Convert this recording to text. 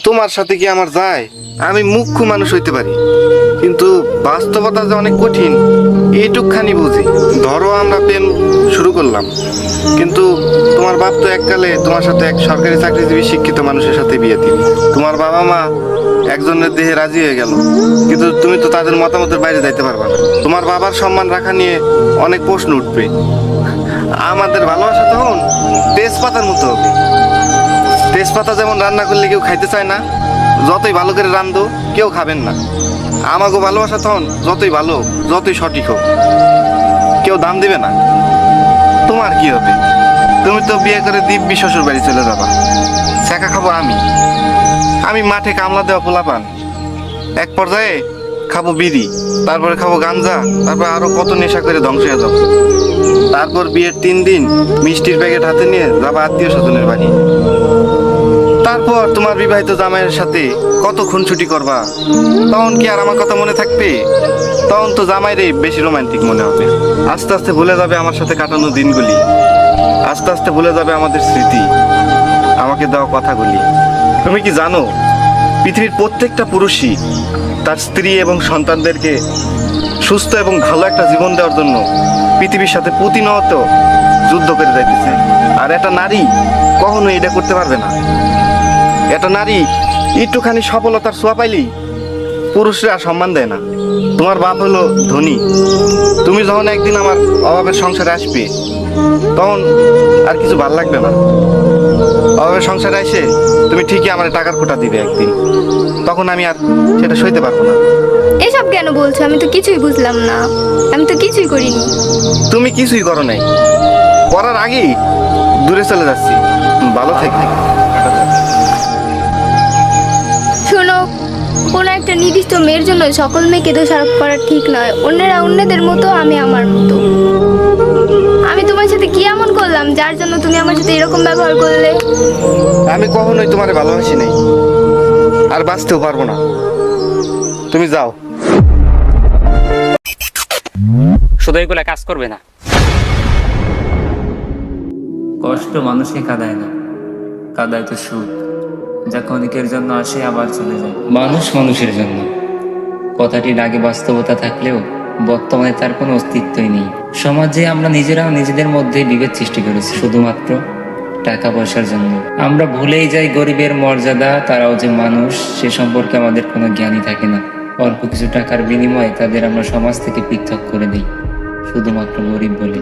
তোমার সাথে কি আমার যায়? আমি মুখ্য মানুষ হইতে পারি, কিন্তু বাস্তবতা যে অনেক কঠিন এইটুকখানি বুঝি। ধরো আমরা প্রেম শুরু করলাম, কিন্তু তোমার বাপ তো এককালে তোমার সাথে এক সরকারি চাকরিজীবী শিক্ষিত মানুষের সাথে বিয়ে দিল। তোমার বাবা মা একজনের দেহে রাজি হয়ে গেল, কিন্তু তুমি তো তাদের মতামতের বাইরে যাইতে পারবে না। তোমার বাবার সম্মান রাখা নিয়ে অনেক প্রশ্ন উঠবে। আমাদের ভালোবাসা তখন তেজপাতার মতো হবে। তেজপাতা যেমন রান্না করলে কেউ খাইতে চায় না, যতই ভালো করে রান্ধো কেউ খাবেন না। আমাকে ভালোবাসা তখন যতই ভালো, যতই সঠিক হোক, কেউ দাম দিবে না। তোমার কি হবে? তুমি তো বিয়ে করে দিব্যি শ্বশুর বাড়ি চলে যাবা। ছেঁকা খাবো আমি। আমি মাঠে কামলা দেওয়া পোলাপান। এক পর্যায়ে খাবো বিড়ি, তারপরে খাবো গাঞ্জা, তারপর আরো কত নেশা করে ধ্বংস হয়ে যাবো। তারপর বিয়ের 3 দিন মিষ্টির প্যাকেট হাতে নিয়ে যাবা আত্মীয় স্বজনের বাড়ি। তারপর তোমার বিবাহিত জামাইয়ের সাথে কত খুনসুটি করবা। তখন কি আর আমার কথা মনে থাকবে? তখন তো জামাইরে বেশি রোমান্টিক মনে হবে। আস্তে আস্তে ভুলে যাবে আমার সাথে কাটানো দিনগুলি, আস্তে আস্তে ভুলে যাবে আমাদের স্মৃতি, আমাকে দেওয়া কথাগুলি। তুমি কি জানো, পৃথিবীর প্রত্যেকটা পুরুষই তার স্ত্রী এবং সন্তানদেরকে সুস্থ এবং ভালো একটা জীবন দেওয়ার জন্য পৃথিবীর সাথে প্রতিনিয়ত যুদ্ধ করে যাইতেছে। আর একটা নারী কখনোই এটা করতে পারবে না। একটা নারী একটুখানি সফলতার ছোঁয়া পাইলেই পুরুষরা সম্মান দেয় না। তোমার বাপ হলো ধনী, তুমি যখন একদিন আমার অভাবের সংসারে আসবে, তখন আর কিছু ভাল লাগবে না। অভাবের সংসারে এসে তুমি ঠিকই আমার টাকার কোটা দিবে একদিন, তখন আমি আর সেটা সইতে পারবো না। এসব কেন বলছো? আমি তো কিছুই বুঝলাম না, আমি তো কিছুই করিনি। তুমি কিছুই করো নাই, করার আগেই দূরে চলে যাচ্ছি। ভালো থেকে শোনো, কোনো একটা নির্দিষ্ট মেয়ের জন্য সকল মেয়েকে দোষারোপ করা ঠিক নয়। অন্যেরা অন্যদের মতো, আমি আমার মতো। আমি তোমার সাথে কি এমন করলাম যার জন্য তুমি আমার সাথে এরকম ব্যবহার করলে? আমি কখনোই তোমারে ভালোবাসি নাই, আর বাঁচতেও পারবো না। তুমি যাও। শুধু এগুলা কাজ করবে না। কষ্ট মানুষকে কাঁদায় না, কাঁদায় তো সুখ, যা ক্ষণিকের জন্য আসে আবার চলে যায়। মানুষ মানুষের জন্য কথাটির আগে বাস্তবতা থাকলেও বর্তমানে তার কোনো অস্তিত্বই নেই। সমাজে আমরা নিজেরা নিজেদের মধ্যে বিভেদ সৃষ্টি করেছি শুধুমাত্র টাকা পয়সার জন্য। আমরা ভুলেই যাই গরিবের মর্যাদা, তারাও যে মানুষ সে সম্পর্কে আমাদের কোনো জ্ঞানই থাকে না। অল্প কিছু টাকার বিনিময়ে তাদের আমরা সমাজ থেকে পৃথক করে দিই শুধুমাত্র গরিব বলে।